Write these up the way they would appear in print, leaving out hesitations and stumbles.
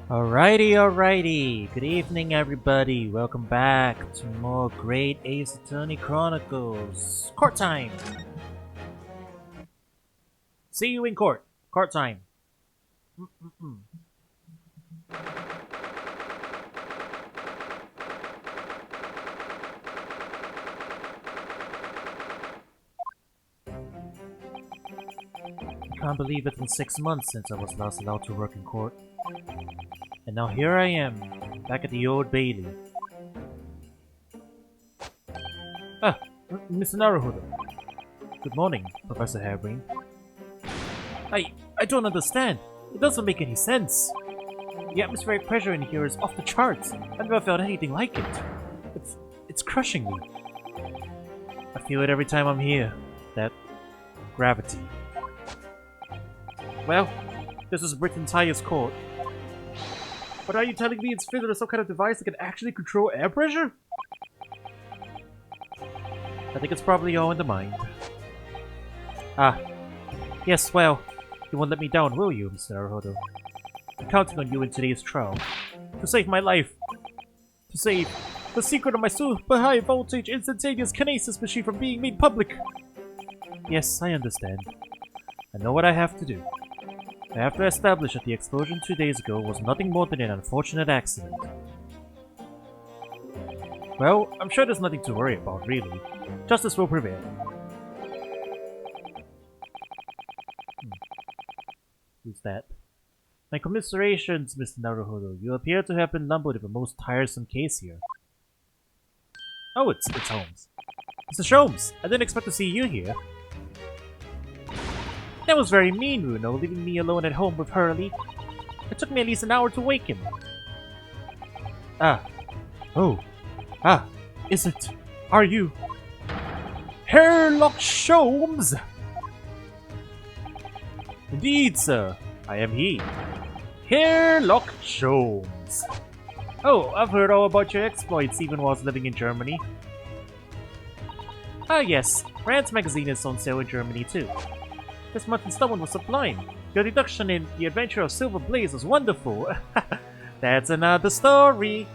Alrighty. Good evening, everybody. Welcome back to more Great Ace Attorney Chronicles. Court time! See you in court. Court time. I can't believe it's been 6 months since I was last allowed to work in court. And now here I am, back at the Old Bailey. Mr. Naruhodo. Good morning, Professor Harebrain. I don't understand. It doesn't make any sense. The atmospheric pressure in here is off the charts. I've never felt anything like it. It's crushing me. I feel it every time I'm here. That gravity. Well, this is Britain's highest court. But are you telling me it's fitted with some kind of device that can actually control air pressure? I think it's probably all in the mind. Yes, well, you won't let me down, will you, Mr. Naruhodo? I'm counting on you in today's trial. To save my life. To save the secret of my super high voltage instantaneous kinesis machine from being made public. Yes, I understand. I know what I have to do. I have to establish that the explosion 2 days ago was nothing more than an unfortunate accident. Well, I'm sure there's nothing to worry about, really. Justice will prevail. Who's that? My commiserations, Mr. Naruhodo. You appear to have been lumbered with a most tiresome case here. Oh, it's Holmes. Mr. Sholmes, I didn't expect to see you here. That was very mean, Runo, leaving me alone at home with Hurley. It took me at least an hour to wake him. Is it? Are you? Sherlock Sholmes? Indeed, sir. I am he. Sherlock Sholmes. Oh, I've heard all about your exploits even whilst living in Germany. Yes, Rand's magazine is on sale in Germany too. This month's installment was sublime. Your deduction in The Adventure of Silver Blaze was wonderful. That's another story.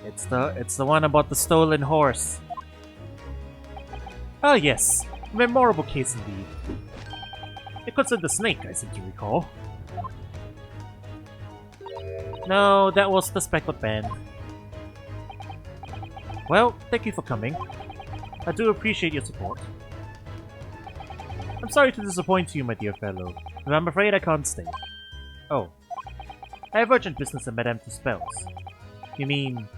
It's the one about the stolen horse. Yes. A memorable case indeed. It concerned the snake, I seem to recall. No, that was the speckled band. Well, thank you for coming. I do appreciate your support. I'm sorry to disappoint you, my dear fellow, but I'm afraid I can't stay. Oh. I have urgent business at Madame Tuspel's. You mean,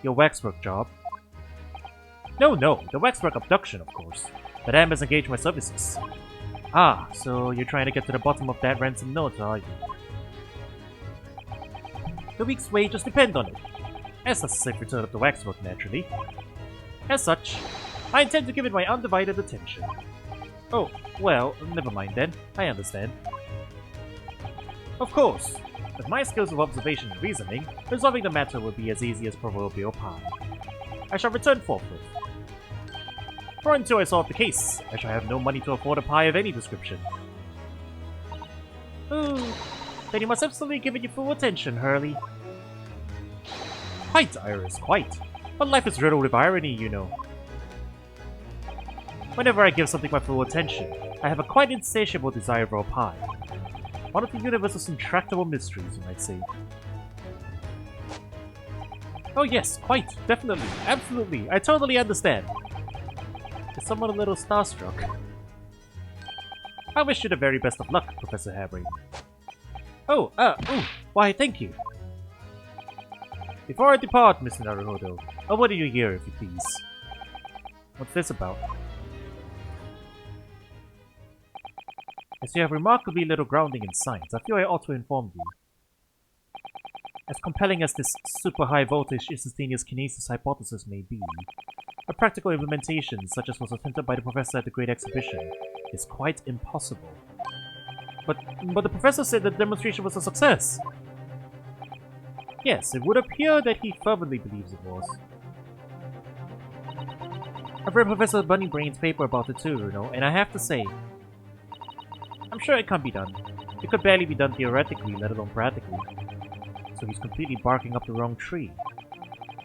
your waxwork job? No, the waxwork abduction, of course. Madame has engaged my services. So you're trying to get to the bottom of that ransom note, are you? The week's wages depend on it. As does the safe return of the waxwork, naturally. As such, I intend to give it my undivided attention. Oh, well, never mind then. I understand. Of course. With my skills of observation and reasoning, resolving the matter will be as easy as proverbial pie. I shall return forthwith. For until I solve the case, I shall have no money to afford a pie of any description. Ooh, then you must have absolutely given you full attention, Hurley. Quite, Iris, quite. But life is riddled with irony, you know. Whenever I give something my full attention, I have a quite insatiable desire for a pie. One of the universe's intractable mysteries, you might say. Oh yes, quite, definitely, absolutely, I totally understand. Is someone a little starstruck? I wish you the very best of luck, Professor Harebrain. Why, thank you. Before I depart, Mr. Naruhodo, what do you hear, if you please? What's this about? As you have remarkably little grounding in science, I feel I ought to inform you. As compelling as this super high voltage instantaneous kinesis hypothesis may be, a practical implementation such as was attempted by the professor at the Great Exhibition is quite impossible. But the professor said the demonstration was a success. Yes, it would appear that he fervently believes it was. I've read Professor Bunnybrain's paper about it too, and I have to say, I'm sure it can't be done. It could barely be done theoretically, let alone practically. So he's completely barking up the wrong tree.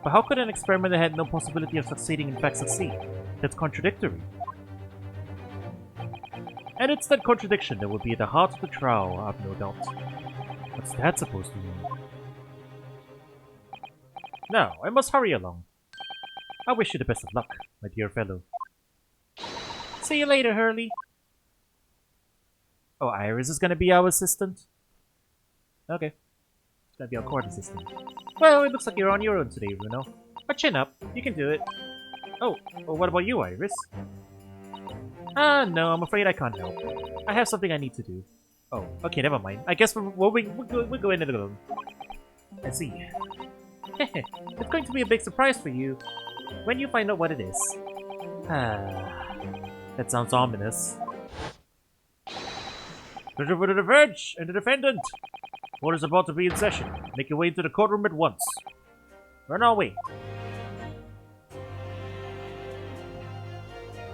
But how could an experiment that had no possibility of succeeding in fact succeed? That's contradictory. And it's that contradiction that will be at the heart of the trial, I have no doubt. What's that supposed to mean? Now, I must hurry along. I wish you the best of luck, my dear fellow. See you later, Hurley. Oh, Iris is gonna be our assistant? Okay. It's gonna be our court assistant. Well, it looks like you're on your own today, Bruno. But chin up, you can do it. Oh, well, what about you, Iris? No, I'm afraid I can't help. I have something I need to do. Oh, okay, never mind. I guess we're going in alone. I see. It's going to be a big surprise for you when you find out what it is. That sounds ominous. For the defense and the defendant! Court is about to be in session. Make your way into the courtroom at once. Run our way.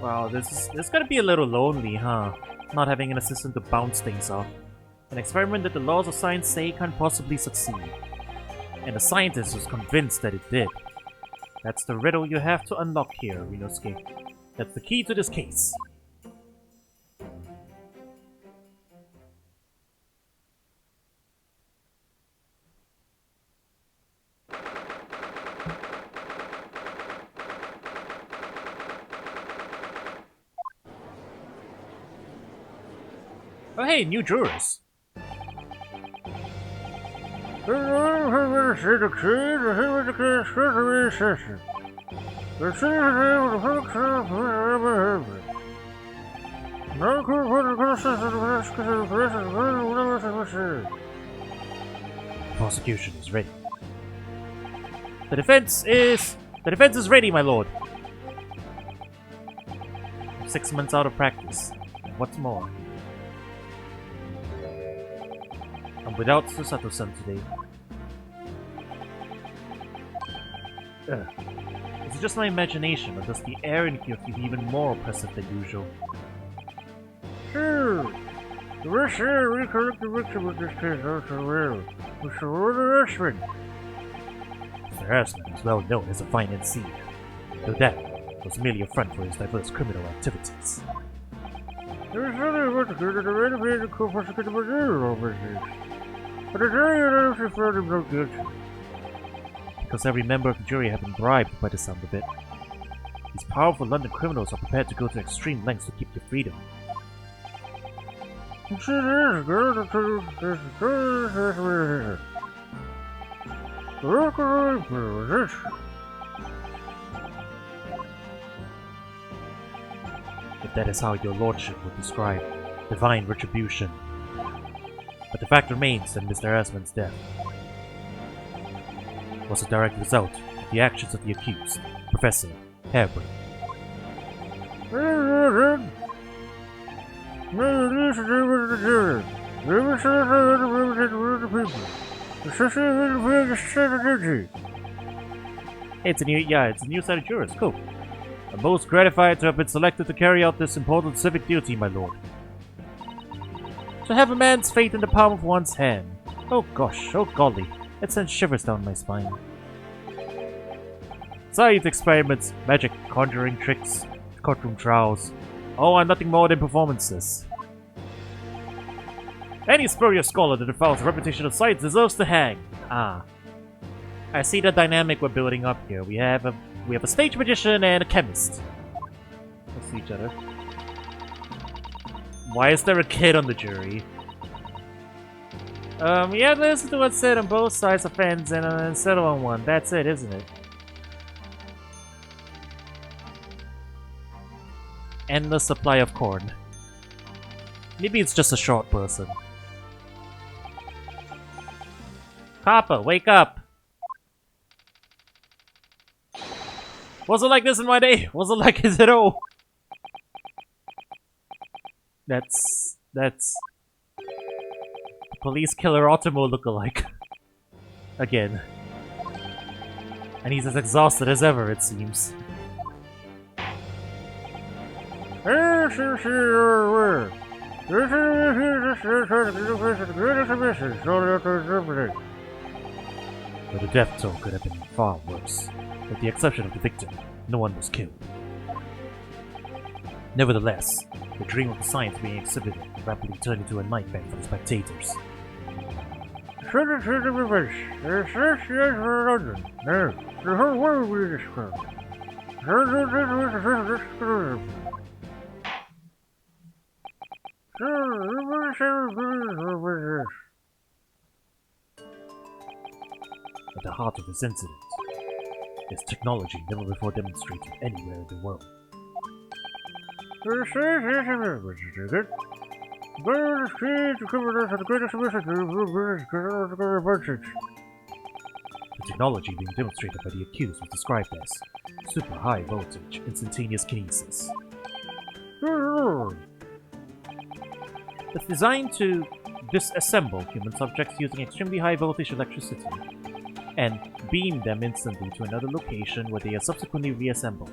Wow, this is gonna be a little lonely, huh? Not having an assistant to bounce things off. An experiment that the laws of science say can't possibly succeed. And the scientist was convinced that it did. That's the riddle you have to unlock here, Rinosuke. That's the key to this case. Oh hey, new jurors. Prosecution is ready. The defense is ready, my lord. I'm 6 months out of practice. What's more? I'm without Susato-san today. Is it just my imagination, or does the air in here feel even more oppressive than usual? Sure. The rest here, we correct the victim of this case also well. Mr. Warder Ashman. Mr. Ashman is well known as a financier, though that was merely a front for his diverse criminal activities. There is nothing about the good that the renovated co-prosecutor over here. But the jury has found him not guilty. Because every member of the jury have been bribed by the sound of it. These powerful London criminals are prepared to go to extreme lengths to keep your freedom. If that is how your lordship would describe divine retribution. But the fact remains that Mr. Asman's death was a direct result of the actions of the accused, Professor Harebrain. It's a new set of jurors, cool. I'm most gratified to have been selected to carry out this important civic duty, my lord. To have a man's fate in the palm of one's hand. Oh gosh, oh golly, it sends shivers down my spine. Science experiments, magic, conjuring tricks, courtroom trials, all are nothing more than performances. Any spurious scholar that defiles the reputation of science deserves to hang. Ah. I see the dynamic we're building up here. We have a stage magician and a chemist. Let's see each other. Why is there a kid on the jury? Yeah, listen to what's said on both sides of fence and settle on one. That's it, isn't it? Endless supply of corn. Maybe it's just a short person. Copper, wake up! Wasn't like this in my day. Wasn't like this at all. That's police killer Otomo lookalike. Again. And he's as exhausted as ever, it seems. But the death toll could have been far worse. With the exception of the victim, no one was killed. Nevertheless, the dream of the science being exhibited rapidly turned into a nightmare for the spectators. At the heart of this incident is technology never before demonstrated anywhere in the world. The technology being demonstrated by the accused was described as super high voltage instantaneous kinesis. It's designed to disassemble human subjects using extremely high voltage electricity and beam them instantly to another location where they are subsequently reassembled.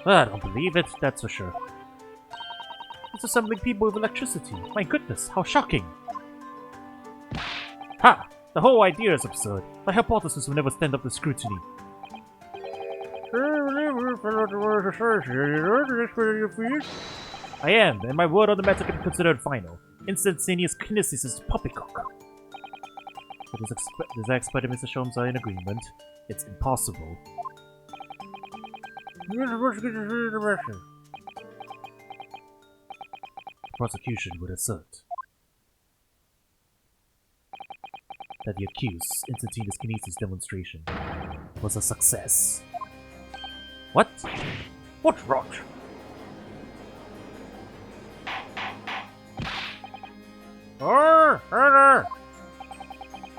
I don't believe it, that's for sure. It's assembling people with electricity. My goodness, how shocking! Ha! The whole idea is absurd. My hypothesis will never stand up to scrutiny. I am, and my word on the matter can be considered final. Instantaneous kinesis is poppycock. But does expert and Mr. Sholmes are in agreement? It's impossible. The prosecution would assert that the accused's instantaneous kinesis demonstration was a success. What? What rot?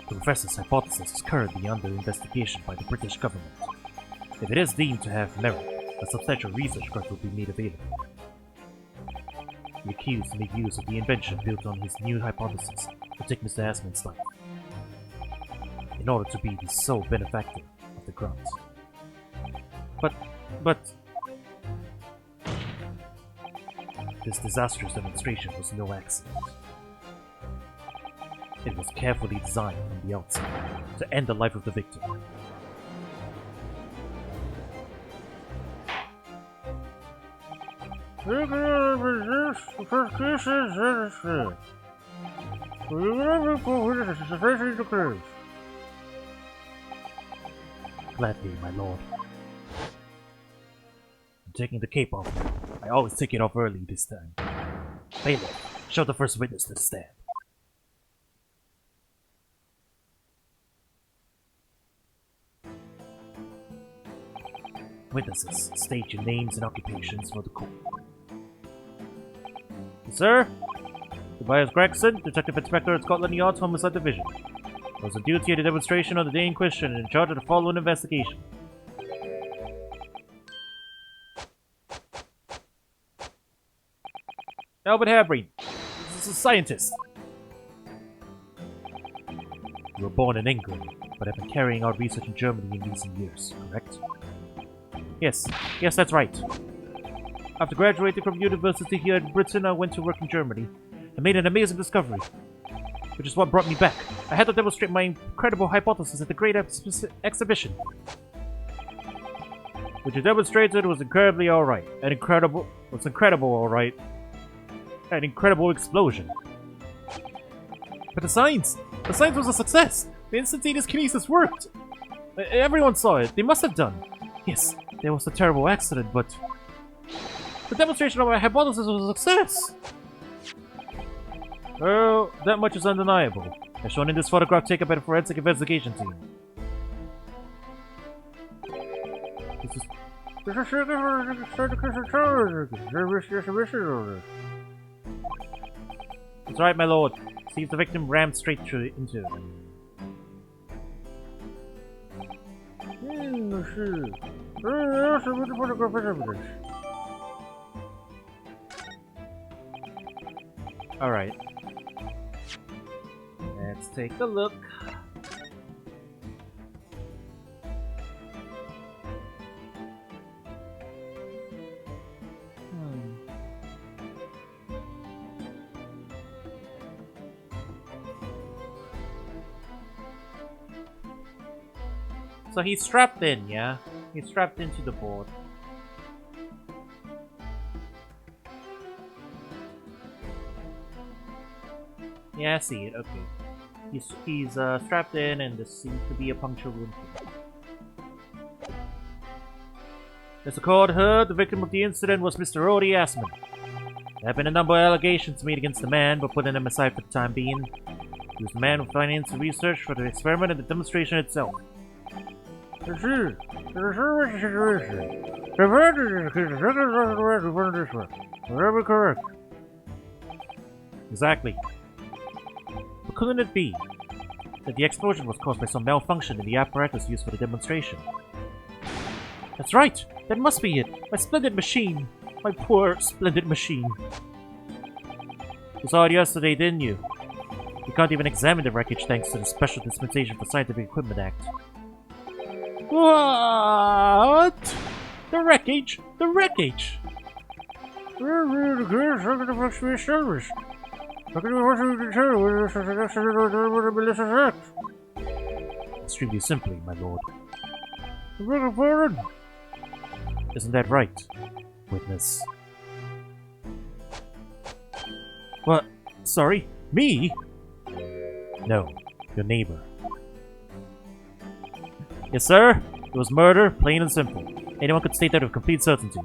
The professor's hypothesis is currently under investigation by the British government. If it is deemed to have merit, a substantial research grant will be made available. The accused made use of the invention built on his new hypothesis to take Mr. Asman's life, in order to be the sole benefactor of the grant. But... this disastrous demonstration was no accident. It was carefully designed from the outset to end the life of the victim. Gladly, my lord. I'm taking the cape off. I always take it off early this time. Bailiff, show the first witness to the stand. Witnesses, state your names and occupations for the court. Sir, Tobias Gregson, Detective Inspector at Scotland Yard's Homicide Division. I was on duty at a demonstration on the day in question and in charge of the following investigation. Albert Harebreen, this is a scientist. You were born in England, but have been carrying out research in Germany in recent years, correct? Yes, that's right. After graduating from university here in Britain, I went to work in Germany and made an amazing discovery, which is what brought me back. I had to demonstrate my incredible hypothesis at the Great Exhibition. Which you demonstrated was incredibly alright. An incredible alright. An incredible explosion. But the science was a success! The instantaneous kinesis worked! Everyone saw it, they must have done. Yes, there was a terrible accident, but the demonstration of my hypothesis was a success! Well, that much is undeniable, as shown in this photograph taken by the forensic investigation team. That's right, my lord. See if the victim rammed straight through into it. Alright. Let's take a look. So he's strapped in, yeah? He's strapped into the board. Yeah, I see it, okay. He's strapped in and there seems to be a puncture wound. As the court heard, the victim of the incident was Mr. Rhodey Assman. There have been a number of allegations made against the man, but putting them aside for the time being. He was the man who financed the research for the experiment and the demonstration itself. Very correct. Exactly. But couldn't it be that the explosion was caused by some malfunction in the apparatus used for the demonstration? That's right! That must be it! My splendid machine! My poor, splendid machine! You saw it yesterday, didn't you? You can't even examine the wreckage thanks to the Special Dispensation for Scientific Equipment Act. What? The wreckage? The wreckage! Extremely simply, my lord. Isn't that right, witness? What? Sorry? Me? No, your neighbor. Yes, sir. It was murder, plain and simple. Anyone could state that with complete certainty.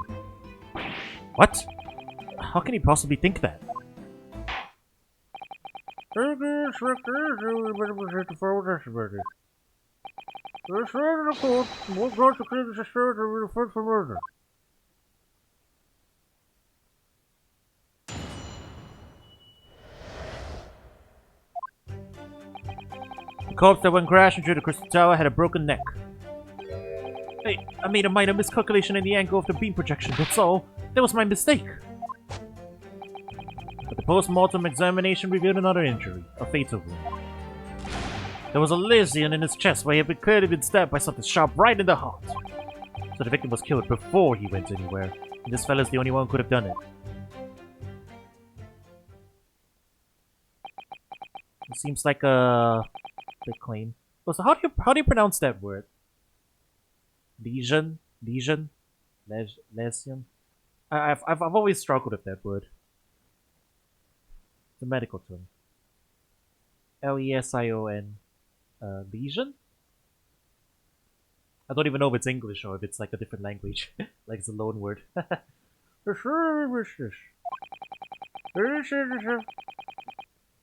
What? How can he possibly think that? The corpse that went crashing through the Crystal Tower had a broken neck. Hey, I made a minor miscalculation in the angle of the beam projection, that's all. That was my mistake. But the post-mortem examination revealed another injury, a fatal wound. There was a lesion in his chest where he had clearly been stabbed by something sharp right in the heart. So the victim was killed before he went anywhere, and this fella's the only one who could have done it. It seems like a big claim. So how do you pronounce that word? Lesion? Lesion? Lesion? I've always struggled with that word. It's a medical term. Lesion. Lesion? I don't even know if it's English or if it's like a different language. Like it's a loan word. Lesion?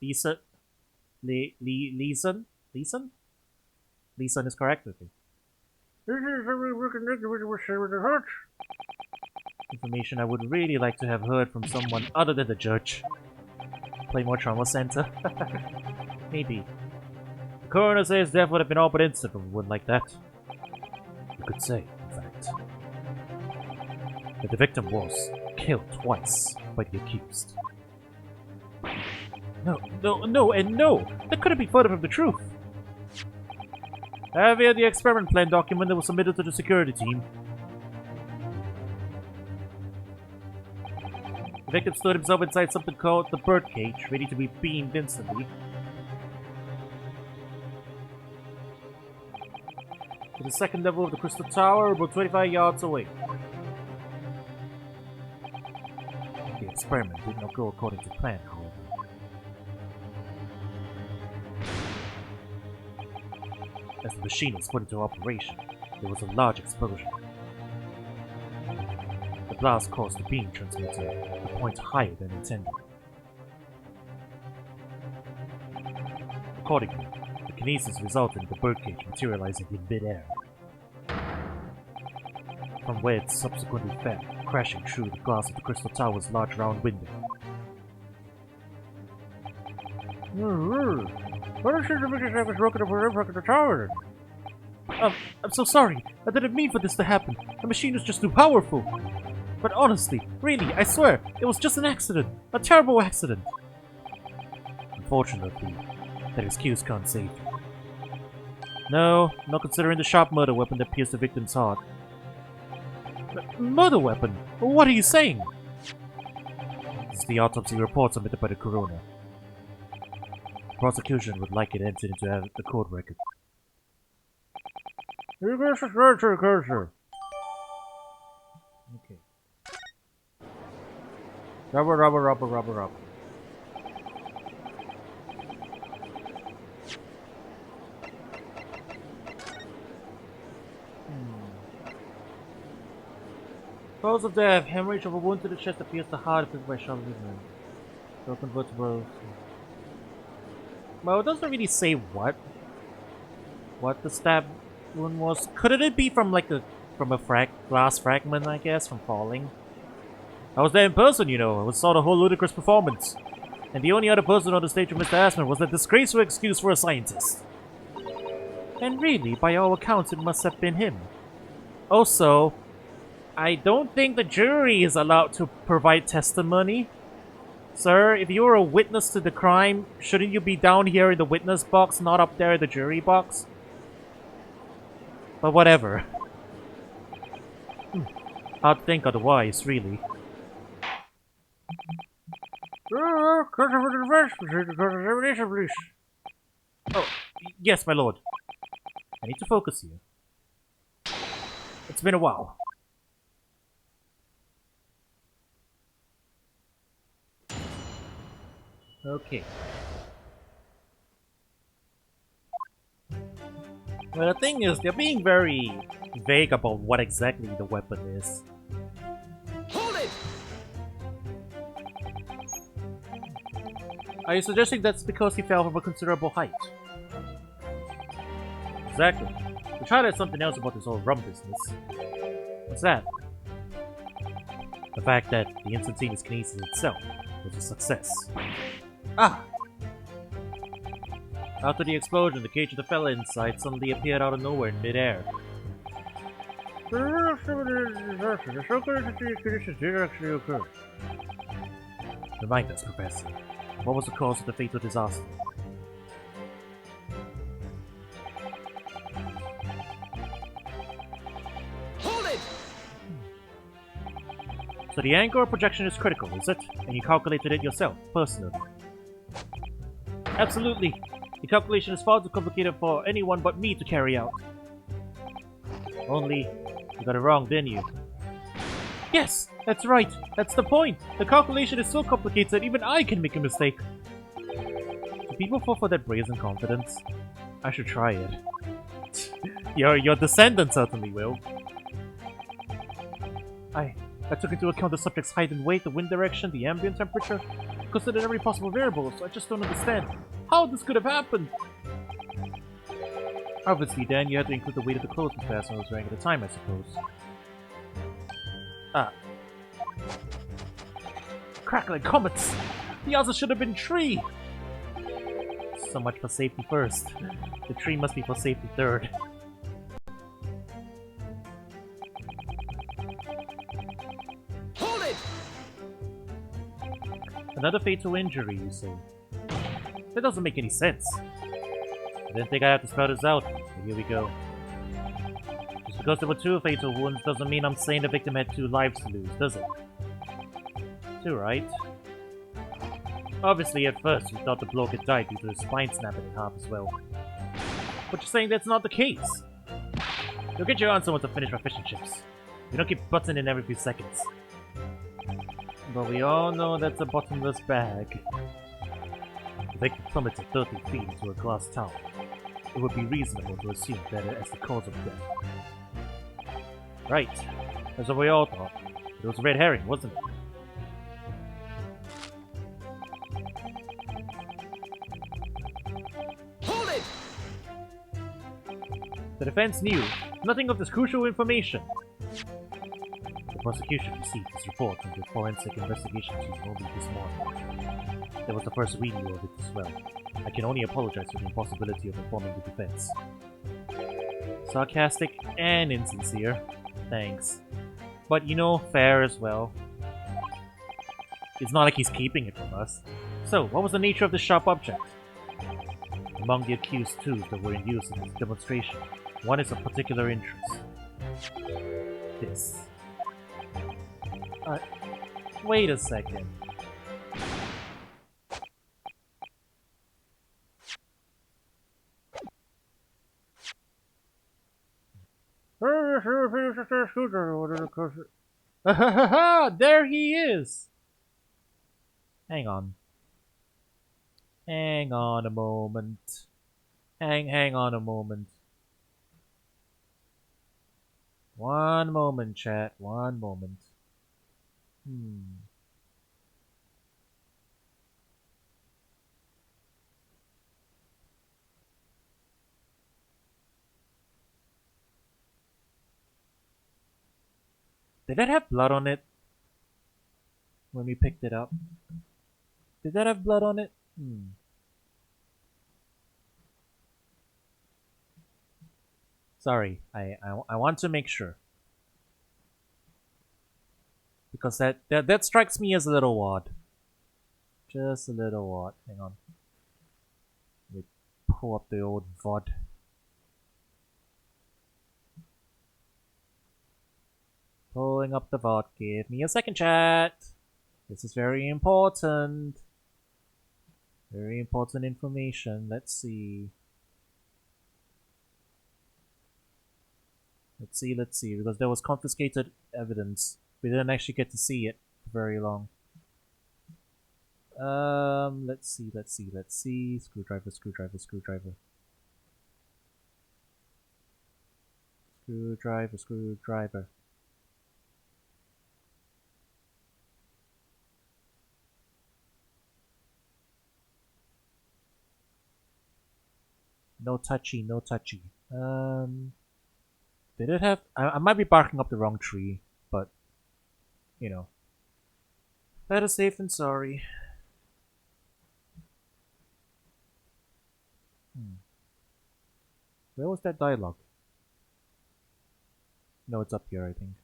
Lesion? Lesion? Lesion is correct, I think. Information I would really like to have heard from someone other than the judge. Play more trauma center? Maybe. The coroner says death would have been all but instant from a wound like that. You could say, in fact, that the victim was killed twice by the accused. No, and no! That couldn't be further from the truth! I have here the experiment plan document that was submitted to the security team. The victim stood himself inside something called the birdcage, ready to be beamed instantly. To the second level of the Crystal Tower, about 25 yards away. The experiment did not go according to plan, however. As the machine was put into operation, there was a large explosion. The blast caused the beam transmitter to point higher than intended. Accordingly, the kinesis resulted in the birdcage materializing in mid-air, from where it subsequently fell, crashing through the glass of the Crystal Tower's large round window. What should the biggest was broken up for impact of the tower? I'm so sorry. I didn't mean for this to happen. The machine was just too powerful. But honestly, really, I swear, it was just an accident. A terrible accident. Unfortunately, that excuse can't save you. No, not considering the sharp murder weapon that pierced the victim's heart. Murder weapon? What are you saying? This is the autopsy report submitted by the coroner. The prosecution would like it entered into the court record. Okay. Rubber, rubber, rubber, rubber, rubber. Cause of death, hemorrhage of a wound to the chest appears to hard affected by sharp movement. Broken vertebrae. Well, it doesn't really say what the stab wound was. Could it be from like a glass fragment, I guess, from falling? I was there in person, you know. I saw the whole ludicrous performance. And the only other person on the stage with Mr. Asman was a disgraceful excuse for a scientist. And really, by all accounts, it must have been him. Also, I don't think the jury is allowed to provide testimony. Sir, if you were a witness to the crime, shouldn't you be down here in the witness box, not up there in the jury box? But whatever. Hard to think otherwise, really. Oh, yes, my lord. I need to focus here. It's been a while. Okay. Well, the thing is, they're being very vague about what exactly the weapon is. Hold it! Are you suggesting that's because he fell from a considerable height? Exactly. We tried out something else about this whole rum business. What's that? The fact that the instantaneous kinesis itself was a success. Ah! After the explosion, the cage of the fella inside suddenly appeared out of nowhere in midair. Remind us, Professor. What was the cause of the fatal disaster? Hold it! So the angle of projection is critical, is it? And you calculated it yourself, personally? Absolutely. The calculation is far too complicated for anyone but me to carry out. Only, you got it wrong, didn't you? Yes, that's right. That's the point. The calculation is so complicated that even I can make a mistake. Do people fall for that brazen confidence? I should try it. Your descendant certainly will. I took into account the subject's height and weight, the wind direction, the ambient temperature. Considered every possible variable, so I just don't understand how this could have happened. Obviously, then, you had to include the weight of the clothes Mr. Asman was wearing at the time, I suppose. Ah. Crackling comets! The answer should have been tree! So much for safety first. The tree must be for safety third. Hold it! Another fatal injury, you say? That doesn't make any sense. I didn't think I had to spell this out, but here we go. Just because there were 2 fatal wounds doesn't mean I'm saying the victim had 2 lives to lose, does it? 2, right? Obviously, at first, you thought the bloke had died due to his spine snapping in half as well. But you're saying that's not the case. You'll get your aunt someone to finish my fish and chips. You don't keep butting in every few seconds. But we all know that's a bottomless bag. The victim plummeted 30 feet into a glass tower. It would be reasonable to assume that it is the cause of death. Right. That's what we all thought. It was a red herring, wasn't it? Hold it! The defense knew nothing of this crucial information. The prosecution received this report from the forensic investigation team only this morning. That was the first we knew of it as well. I can only apologize for the impossibility of informing the defense. Sarcastic and insincere. Thanks. But you know, fair as well. It's not like he's keeping it from us. So, what was the nature of this sharp object? Among the accused tools that were in use in this demonstration, one is of particular interest. This. Wait a second. There he is! Hang on. Hang on a moment. Hang on a moment. One moment, chat. One moment. Did that have blood on it? When we picked it up? Did that have blood on it? Sorry, I want to make sure. Because that strikes me as a little odd. Just a little odd. Hang on. Let me pull up the old VOD. Pulling up the VOD. Give me a second, chat. This is very important. Very important information. Let's see. Let's see. Because there was confiscated evidence. We didn't actually get to see it for very long. Let's see. Screwdriver. No touchy. Did it have... I might be barking up the wrong tree, but, you know. Better safe than sorry. Where was that dialogue? No, it's up here, I think.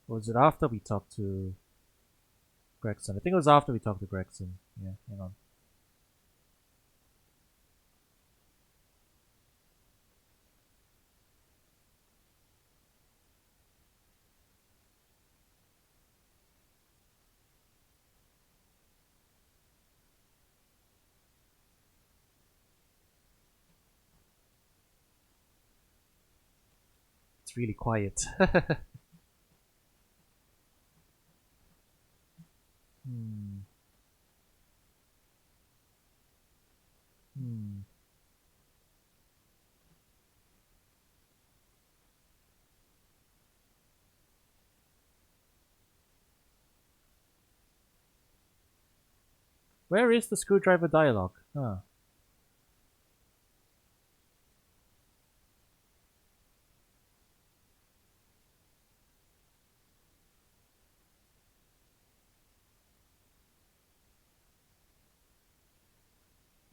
Or was it after we talked to Gregson? I think it was after we talked to Gregson. Yeah, hang on. It's really quiet. Where is the screwdriver dialogue? Huh.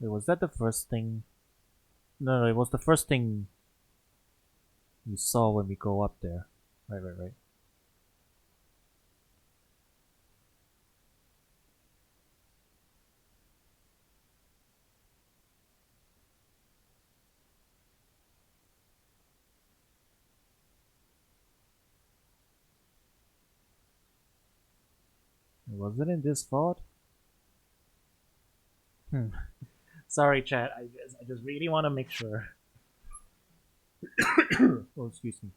Wait, was that the first thing? No, it was the first thing you saw when we go up there. Right. Was it in this VOD? Sorry, chat. I just really want to make sure. Oh, excuse me.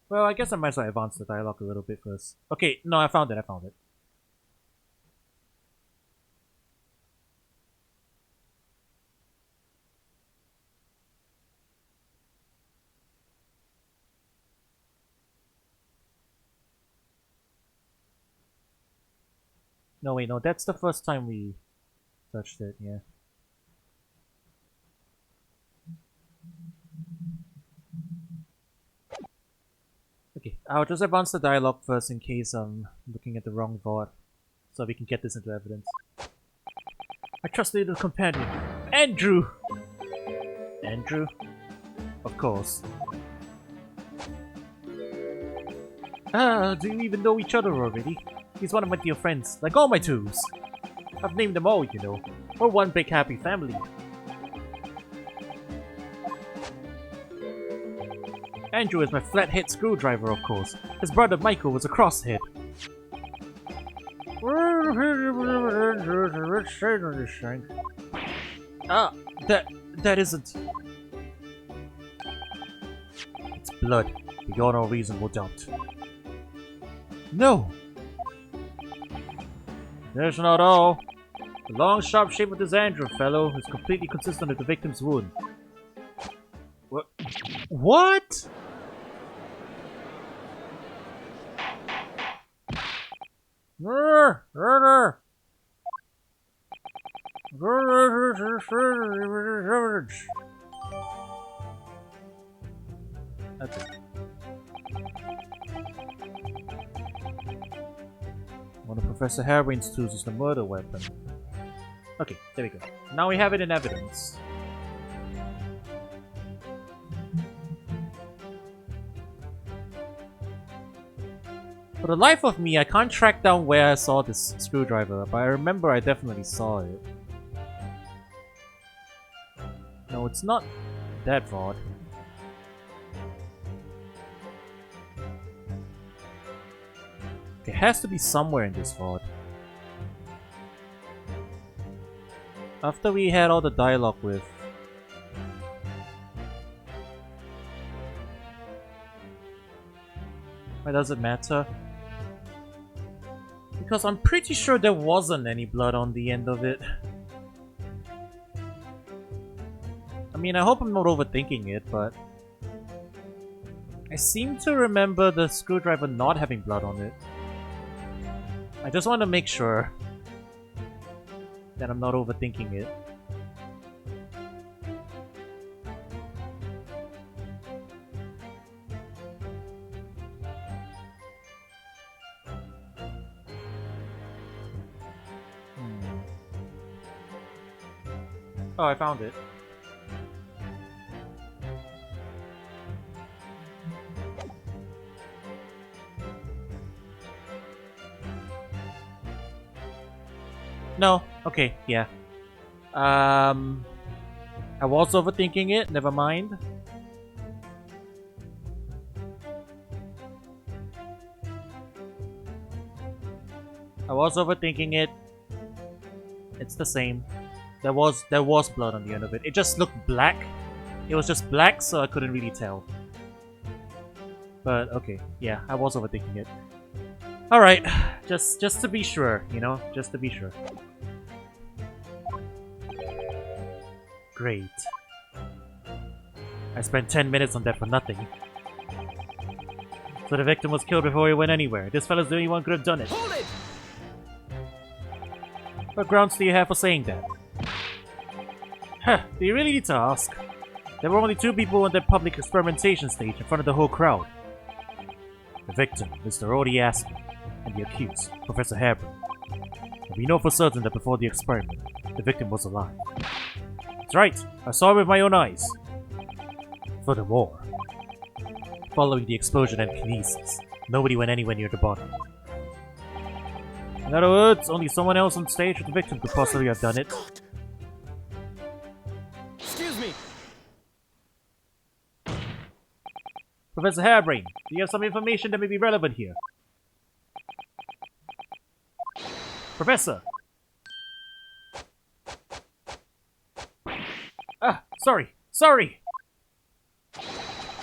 Well, I guess I might as well advance the dialogue a little bit first. Okay, no, I found it. No, wait, no, that's the first time we touched it, yeah. Okay, I'll just advance the dialogue first in case I'm looking at the wrong VOD, so we can get this into evidence. I trust the little companion, Andrew! Andrew? Of course. Ah, do you even know each other already? He's one of my dear friends, like all my twos. I've named them all, you know. We're one big happy family. Andrew is my flathead screwdriver, of course. His brother Michael was a crosshead. Ah, that isn't. It's blood, beyond all reasonable doubt. No! That's not all. The long, sharp shape of this Andrew fellow is completely consistent with the victim's wound. What? What? That's it. One of Professor Harebrain's tools is the murder weapon. Okay, there we go. Now we have it in evidence. For the life of me, I can't track down where I saw this screwdriver, but I remember I definitely saw it. No, it's not that rod. It has to be somewhere in this rod. After we had all the dialogue with... Why does it matter? Because I'm pretty sure there wasn't any blood on the end of it. I mean, I hope I'm not overthinking it, but... I seem to remember the screwdriver not having blood on it. I just want to make sure that I'm not overthinking it. Oh, I found it. No. Okay, yeah. I was overthinking it, never mind. I was overthinking it. It's the same. There was blood on the end of it. It just looked black. It was just black, so I couldn't really tell. But okay, yeah, I was overthinking it. Alright, just to be sure, you know? Just to be sure. Great. I spent 10 minutes on that for nothing. So the victim was killed before he went anywhere. This fella's the only one who could have done it. Hold it! What grounds do you have for saying that? Huh, do you really need to ask? There were only 2 people on that public experimentation stage in front of the whole crowd. The victim, Mr. Odie Aspen, and the accused, Professor Harebrain. And we know for certain that before the experiment, the victim was alive. That's right, I saw it with my own eyes. Furthermore, following the explosion and kinesis, nobody went anywhere near the body. In other words, only someone else on stage with the victim could possibly have done it. Excuse me! Professor Harebrain, do you have some information that may be relevant here? Professor! Ah, sorry!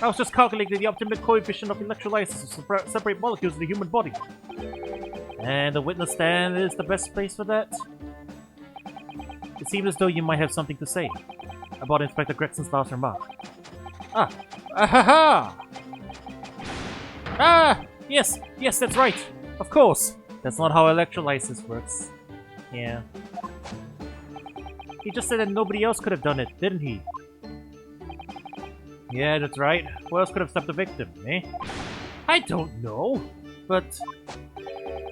I was just calculating the optimal coefficient of electrolysis to separate molecules in the human body. And the witness stand is the best place for that? It seems as though you might have something to say about Inspector Gregson's last remark. Ah! Ahaha! Ah! Yes, that's right! Of course! That's not how electrolysis works. Yeah. He just said that nobody else could have done it, didn't he? Yeah, that's right. Who else could have stopped the victim, eh? I don't know, but...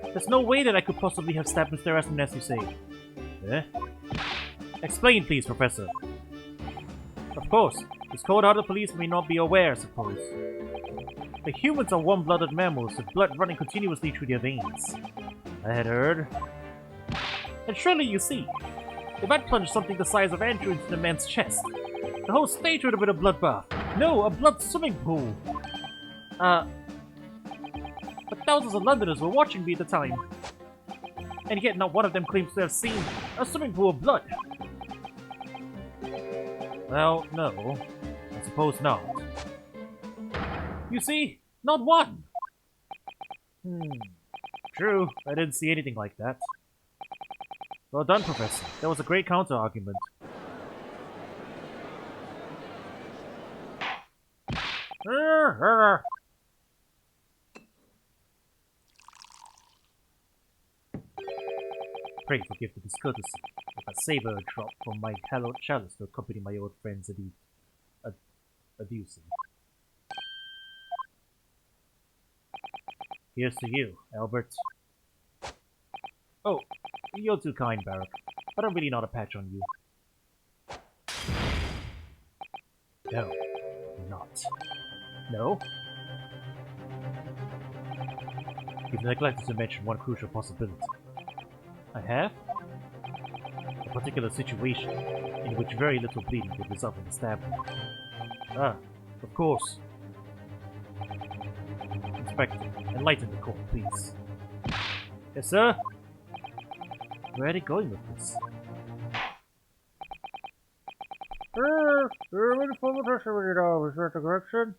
there's no way that I could possibly have stabbed Mr. Aspen as you say. Eh? Explain, please, Professor. Of course. This cold-hearted police may not be aware, I suppose. The humans are warm-blooded mammals with blood running continuously through their veins. I had heard. And surely you see, if I'd plunged something the size of Andrew into the man's chest, the whole stage would have been a bloodbath. No, a blood swimming pool. But thousands of Londoners were watching me at the time. And yet not one of them claims to have seen a swimming pool of blood. Well, no. I suppose not. You see? Not one! True, I didn't see anything like that. Well done, Professor. That was a great counter-argument. Pray forgive the discourtesy if I savor a drop from my hallowed chalice to accompany my old friends adducing. Here's to you, Albert. Oh, you're too kind, Barak, but I'm really not a patch on you. No, not. No? You've neglected to mention one crucial possibility. I have? A particular situation in which very little bleeding would result in a stab wound. Ah, of course. Inspector, enlighten the court, please. Yes, sir? Where are they going with this? Is that the correction?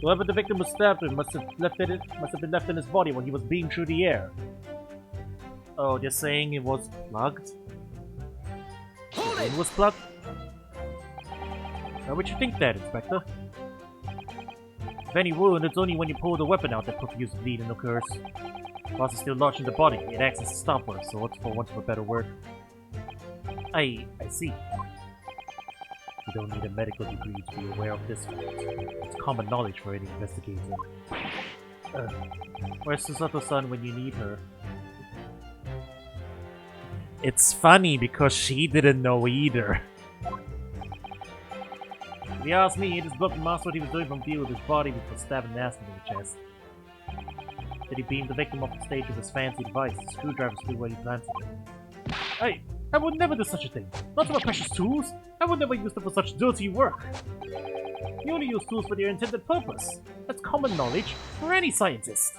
Whoever the victim was stabbed with must have been left in his body when he was beamed through the air. Oh, they're saying it was plugged? Hold The it! vein was plugged? How would you think that, Inspector? If any wound, it's only when you pull the weapon out that profuse bleeding occurs. Whilst it's still lodged in the body, it acts as a stopper, so for want of a better word. I see. You don't need a medical degree to be aware of this fact. It's common knowledge for any investigator. Where's Susato-san when you need her? It's funny because she didn't know either. If you ask me, it is book master what he was doing from view with his body before stabbing Aspen in the chest. Did he beam the victim off the stage with his fancy device? The screwdriver flew where he planted it. I would never do such a thing. Not to my precious tools. I would never use them for such dirty work. You only use tools for their intended purpose. That's common knowledge for any scientist.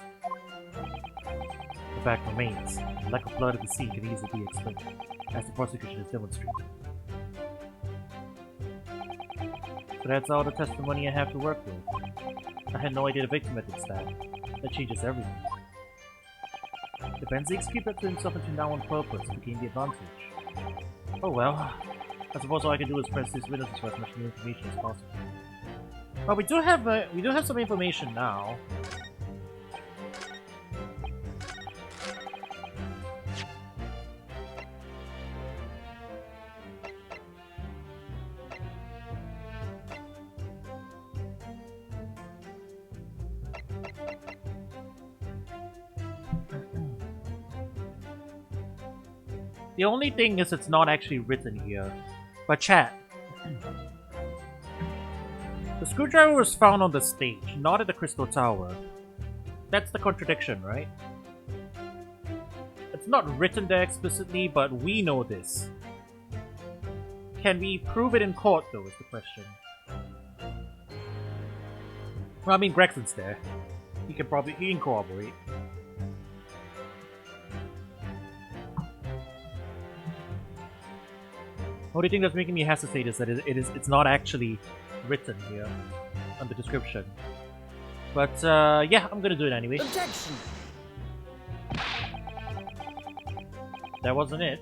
The fact remains, the lack of blood at the scene can easily be explained, as the prosecution has demonstrated. So that's all the testimony I have to work with. I had no idea the victim had been stabbed. That changes everything. The Benzigs keep that to himself until now on purpose to gain the advantage. Oh well, I suppose all I can do is press these witnesses for as much new information as possible. But we do have some information now. The only thing is it's not actually written here. But chat. The screwdriver was found on the stage, not at the Crystal Tower. That's the contradiction, right? It's not written there explicitly, but we know this. Can we prove it in court, though, is the question. Well, I mean, Gregson's there. He can corroborate. Only thing that's making me hesitate is that it's not actually written here on the description. But yeah, I'm gonna do it anyway. Objection! That wasn't it.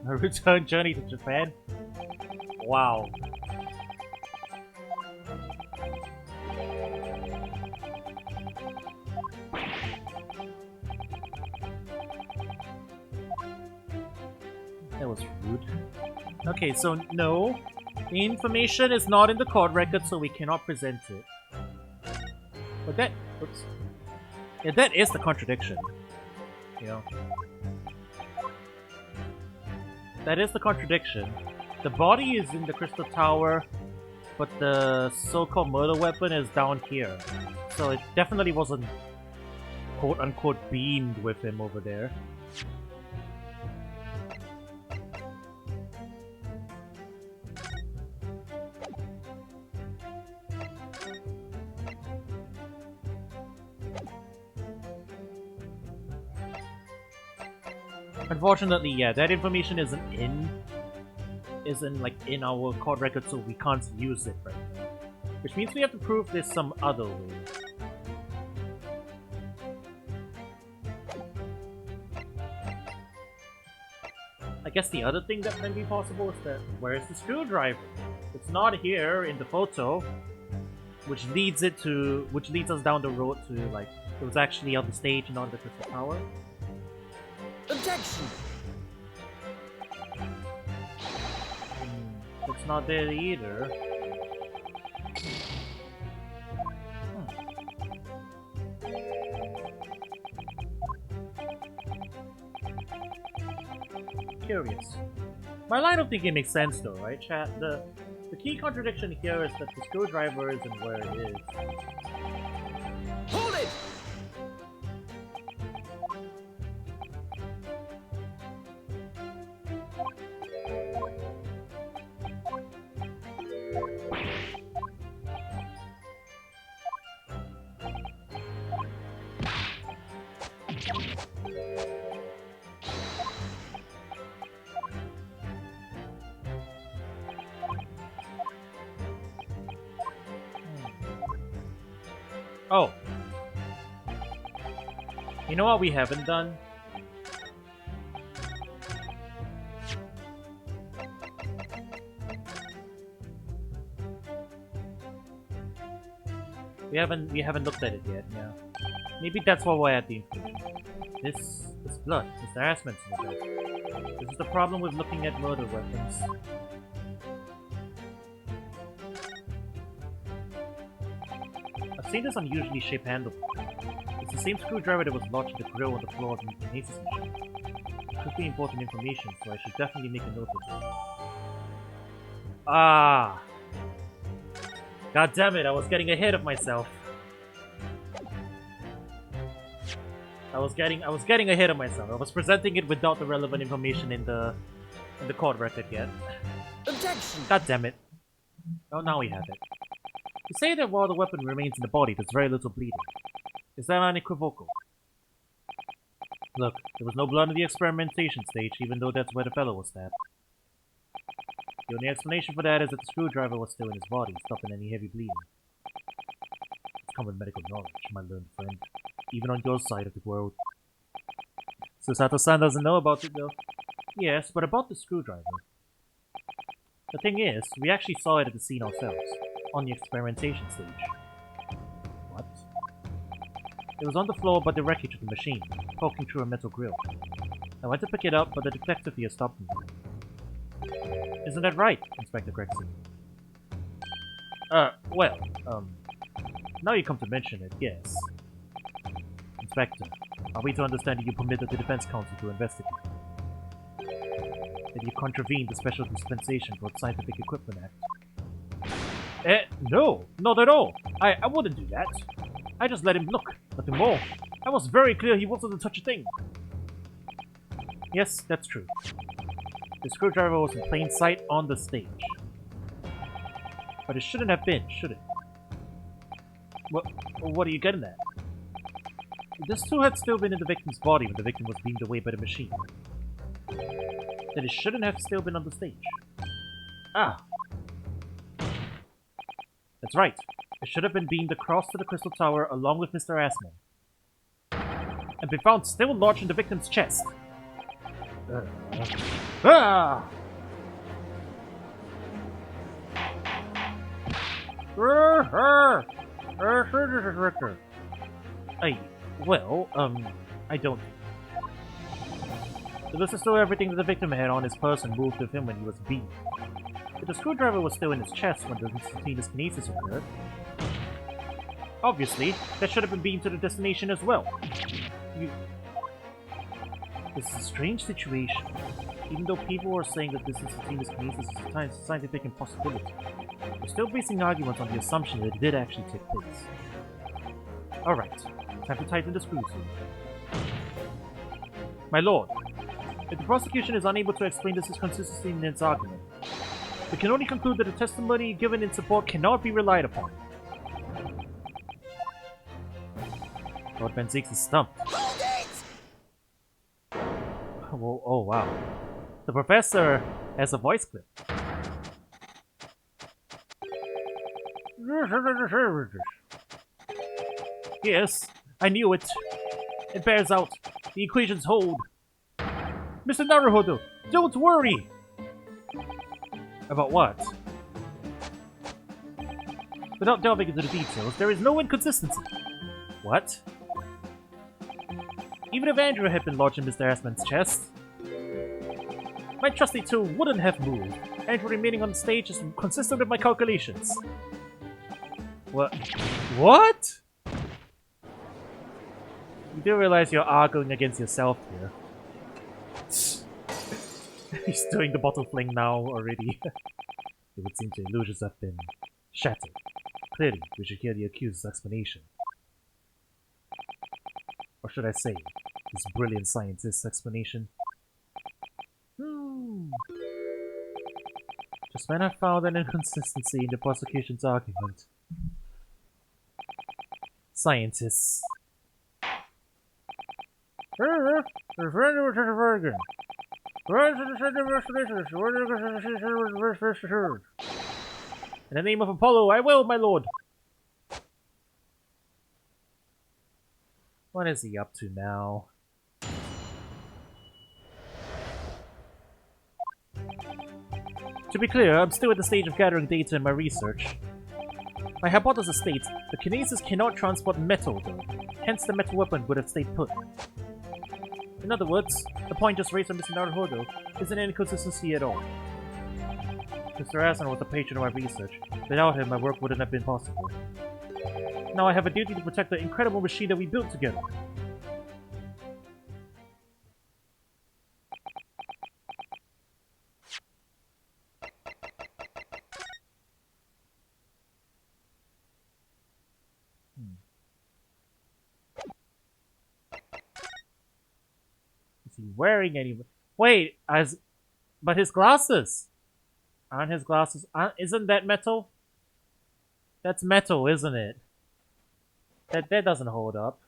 A return journey to Japan? Wow. That was rude. Okay, so no. The information is not in the court record, so we cannot present it. But that... Oops. Yeah, that is the contradiction. You know? That is the contradiction. The body is in the Crystal Tower, but the so-called murder weapon is down here. So it definitely wasn't quote-unquote beamed with him over there. Unfortunately, yeah, that information isn't like in our court record, so we can't use it right now. Which means we have to prove this some other way. I guess the other thing that might be possible is that where's the screwdriver? It's not here in the photo, which leads us down the road to like it was actually on the stage, not the Crystal Tower. Objection! It's not there either. Curious. My line of thinking makes sense though, right, chat? The key contradiction here is that the screwdriver isn't where it is. Hold it! Oh. You know what we haven't done? We haven't looked at it yet, yeah. Maybe that's why we're at the information. This blood, Mr. Assman's in the bed. This is the problem with looking at murder weapons. I've seen this unusually shaped handle. It's the same screwdriver that was lodged in the grill on the floor of the kinesis machine. It could be important information, so I should definitely make a note of it. Ah! God damn it, I was getting ahead of myself. I was getting ahead of myself. I was presenting it without the relevant information in the court record yet. Objection! God damn it. Oh, now we have it. You say that while the weapon remains in the body, there's very little bleeding. Is that unequivocal? Look, there was no blood in the experimentation stage, even though that's where the fellow was stabbed. The only explanation for that is that the screwdriver was still in his body, stopping any heavy bleeding. It's common medical knowledge, my learned friend. Even on your side of the world. Susato-san doesn't know about it, though. Yes, but about the screwdriver. The thing is, we actually saw it at the scene ourselves, on the experimentation stage. What? It was on the floor by the wreckage of the machine, poking through a metal grill. I went to pick it up, but the detective here stopped me. Isn't that right, Inspector Gregson? Now you come to mention it, yes. Inspector, are we to understand that you permitted the Defense Counsel to investigate? That you contravened the Special Dispensation for Scientific Equipment Act? No, not at all. I wouldn't do that. I just let him look, nothing more. I was very clear he wasn't to touch a thing. Yes, that's true. The screwdriver was in plain sight on the stage. But it shouldn't have been, should it? What are you getting at? This tool had still been in the victim's body when the victim was beamed away by the machine. Then it shouldn't have still been on the stage. Ah! That's right. It should have been beamed across to the Crystal Tower along with Mr. Assman. And been found still lodged in the victim's chest. Ah! I don't. This is still everything that the victim had on his person moved with him when he was beaten. But the screwdriver was still in his chest when the instantaneous kinesis occurred. Obviously, that should have been beamed to the destination as well. This is a strange situation. Even though people are saying that this instantaneous kinesis is a scientific impossibility, we're still basing arguments on the assumption that it did actually take place. Alright, time to tighten the screws here. My lord, if the prosecution is unable to explain this inconsistency in its argument, we can only conclude that the testimony given in support cannot be relied upon. Lord Van Zeeks is stumped. Hold it! Oh wow. The professor has a voice clip. Yes, I knew it. It bears out. The equations hold. Mr. Naruhodo, don't worry! About what? Without delving into the details, there is no inconsistency. What? Even if Andrew had been lodged in Mr. Assman's chest, my trusty tool wouldn't have moved. Andrew remaining on the stage is consistent with my calculations. What? What? You do realize you're arguing against yourself here. He's doing the bottle fling now already. It would seem the illusions have been shattered. Clearly, we should hear the accused's explanation. Or should I say, this brilliant scientist's explanation? Just when I found an inconsistency in the prosecution's argument. Scientists. In the name of Apollo, I will, my lord! What is he up to now? To be clear, I'm still at the stage of gathering data in my research. My hypothesis states the kinesis cannot transport metal, though. Hence, the metal weapon would have stayed put. In other words, the point just raised by Mr. Naruhodo isn't an inconsistency at all. Mr. Asano was the patron of my research. Without him, my work wouldn't have been possible. Now I have a duty to protect the incredible machine that we built together. Is he wearing any... Wait, but his glasses! Aren't his glasses... Isn't that metal? That's metal, isn't it? That doesn't hold up.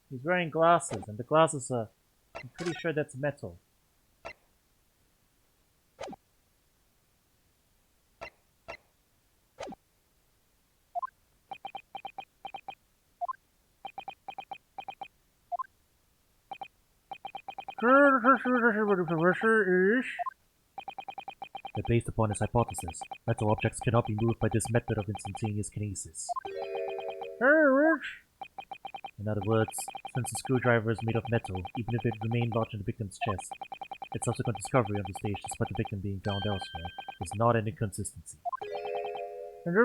He's wearing glasses, and the glasses are... I'm pretty sure that's metal. But based upon his hypothesis, metal objects cannot be moved by this method of instantaneous kinesis. In other words, since the screwdriver is made of metal, even if it remained lodged in the victim's chest, its subsequent discovery on the stage despite the victim being found elsewhere is not an inconsistency. And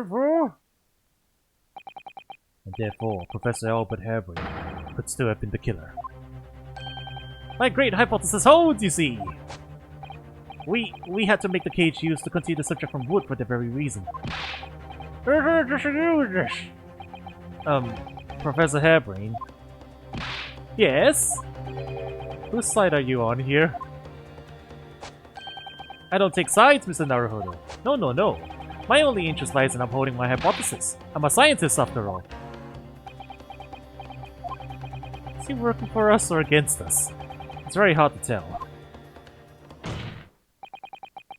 therefore, Professor Albert Harebrained could still have been the killer. My great hypothesis holds, you see! We had to make the cage used to conceal the subject from wood for that very reason. Professor Harebrained? Yes? Whose side are you on here? I don't take sides, Mr. Naruhodo. No, no, no. My only interest lies in upholding my hypothesis. I'm a scientist after all. Is he working for us or against us? It's very hard to tell.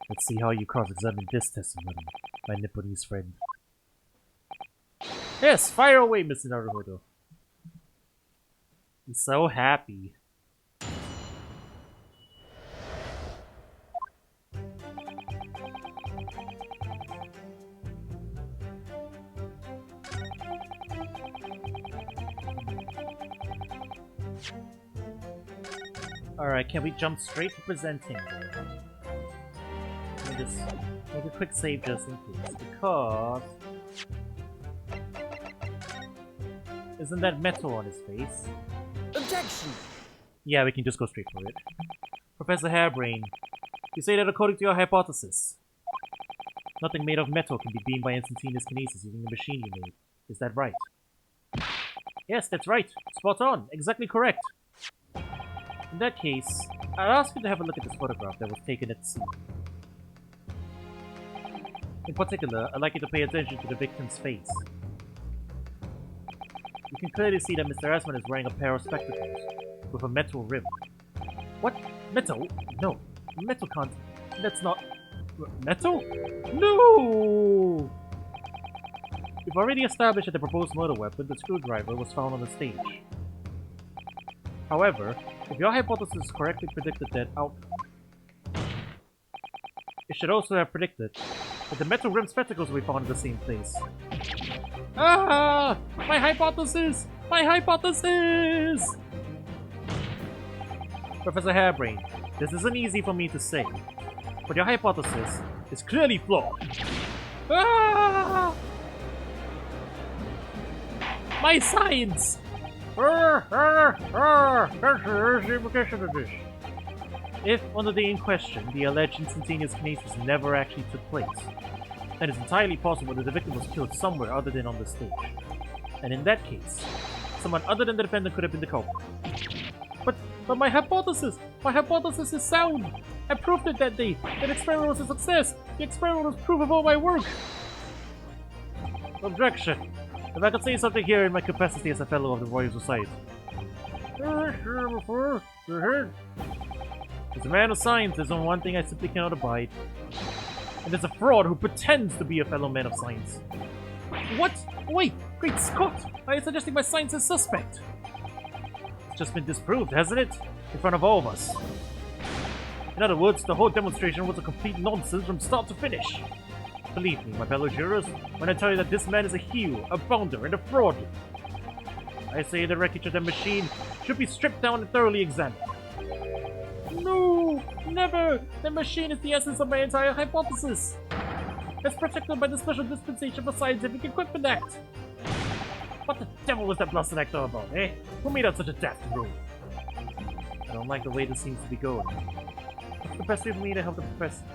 Let's see how you cross-examine this testimony, my Nipponese friend. Yes, fire away, Mr. Naruhodo. He's so happy. Alright, can we jump straight to presenting then? Let me just make a quick save just in case, because... Isn't that metal on his face? Objection! Yeah, we can just go straight for it. Professor Harebrained, you say that according to your hypothesis, nothing made of metal can be beamed by instantaneous kinesis using the machine you made. Is that right? Yes, that's right. Spot on. Exactly correct. In that case, I'd ask you to have a look at this photograph that was taken at the scene. In particular, I'd like you to pay attention to the victim's face. you can clearly see that Mr. Asman is wearing a pair of spectacles with a metal rim. What? Metal? No. Metal can't... That's not... Metal? No! We've already established that the proposed murder weapon, the screwdriver, was found on the stage. However, if your hypothesis correctly predicted that outcome, it should also have predicted that the metal rim spectacles will be found in the same place. Ah! My hypothesis! My hypothesis! Professor Hairbrain, this isn't easy for me to say, but your hypothesis is clearly flawed. Ah! My science! If, under the in question, the alleged instantaneous kinesis never actually took place, then it's entirely possible that the victim was killed somewhere other than on the stage. And in that case, someone other than the defendant could have been the culprit. But my hypothesis is sound! I proved it that day! That experiment was a success! The experiment was proof of all my work! Objection! If I could say something here in my capacity as a fellow of the Royal Society. As a man of science, there's only one thing I simply cannot abide. And there's a fraud who pretends to be a fellow man of science. What? Wait! Great Scott! Are you suggesting my science is suspect? It's just been disproved, hasn't it? In front of all of us. In other words, the whole demonstration was a complete nonsense from start to finish. Believe me, my fellow jurors, when I tell you that this man is a heel, a bounder, and a fraud. I say the wreckage of the machine should be stripped down and thoroughly examined. No! Never! The machine is the essence of my entire hypothesis! It's protected by the Special Dispensation for Scientific Equipment Act! What the devil was that blasted act all about, eh? Who made out such a daft rule? I don't like the way this seems to be going. What's the best way for me to help the professor?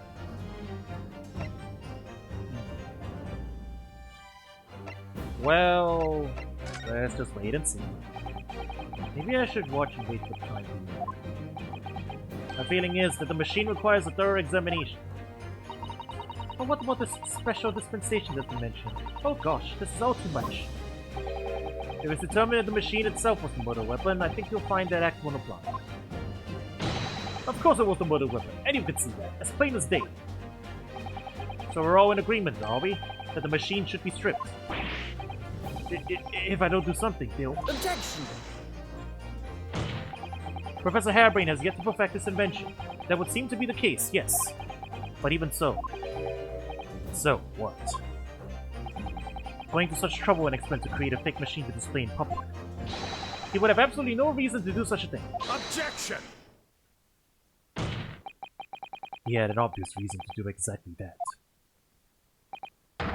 Well, let's just wait and see. Maybe I should watch and wait for the time being. My feeling is that the machine requires a thorough examination. But what about this special dispensation that you mentioned? Oh gosh, this is all too much. If it's determined that the machine itself was the murder weapon, I think you'll find that act won't apply. Of course it was the murder weapon, and you can see that, as plain as day. So we're all in agreement, are we? That the machine should be stripped. If I don't do something, Bill. Objection! Professor Hairbrain has yet to perfect this invention. That would seem to be the case, yes. But even so. So, what? Going to such trouble and expense to create a fake machine to display in public. He would have absolutely no reason to do such a thing. Objection! He had an obvious reason to do exactly that.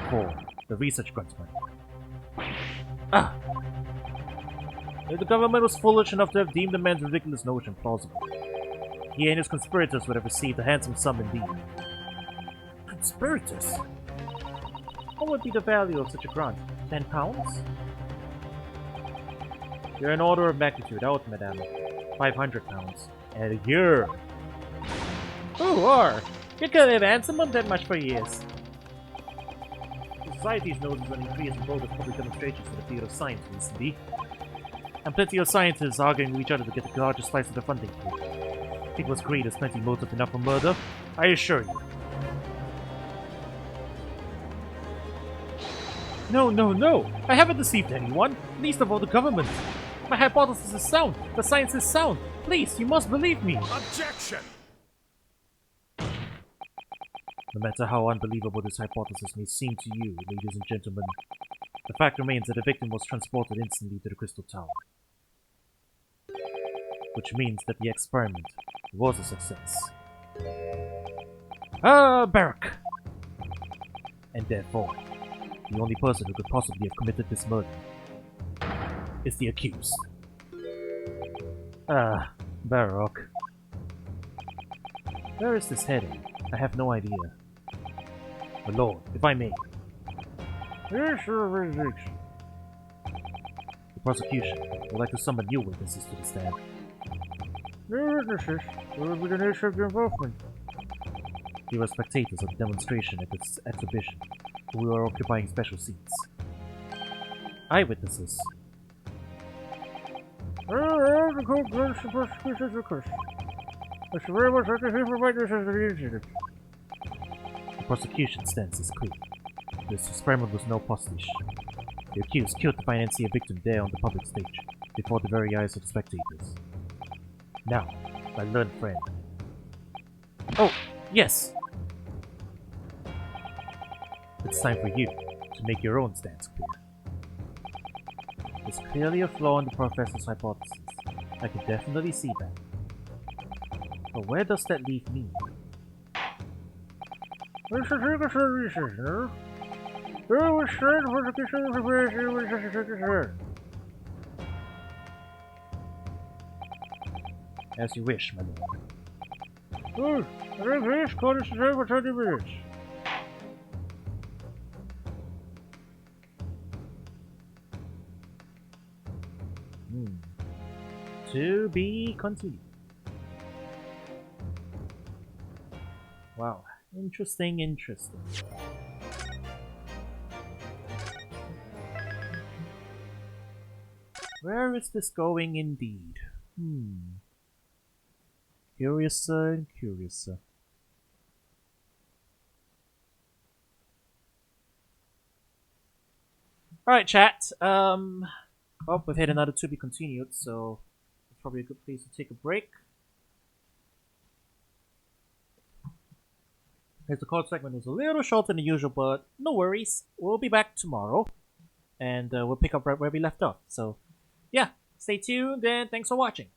For the research grant money. Ah! If the government was foolish enough to have deemed the man's ridiculous notion plausible, he and his conspirators would have received a handsome sum indeed. Conspirators? What would be the value of such a grant? 10 pounds? You're an order of magnitude out, madame. 500 pounds. And a year! Who are? You could have handsome on that much for years. Society's noticed an increase in bogus public demonstrations in the field of science recently. And plenty of scientists arguing with each other to get the largest slice of the funding pool. People's greed is plenty motive enough for murder, I assure you. No, no, no! I haven't deceived anyone, least of all the government. My hypothesis is sound. The science is sound. Please, you must believe me. Objection! No matter how unbelievable this hypothesis may seem to you, ladies and gentlemen, the fact remains that the victim was transported instantly to the Crystal Tower. Which means that the experiment was a success. Barak! And therefore, the only person who could possibly have committed this murder is the accused. Barak. Where is this heading? I have no idea. My lord, if I may. The prosecution would like to summon new witnesses to the stand. We were spectators of the demonstration at this exhibition, who were occupying special seats. Eyewitnesses. The prosecution stance is clear. This experiment was no postage. The accused killed the financier victim there on the public stage, before the very eyes of the spectators. Now, my learned friend. Oh, yes! It's time for you to make your own stance clear. There's clearly a flaw in the professor's hypothesis. I can definitely see that. But where does that leave me? As you wish, my lord. To be continued. Wow. Interesting, interesting. Where is this going indeed? Curiouser and curiouser. Alright, chat. Oh, we've had another to be continued, so it's probably a good place to take a break. As the card segment was a little shorter than usual, but no worries. We'll be back tomorrow, and we'll pick up right where we left off. So, yeah, stay tuned, and thanks for watching.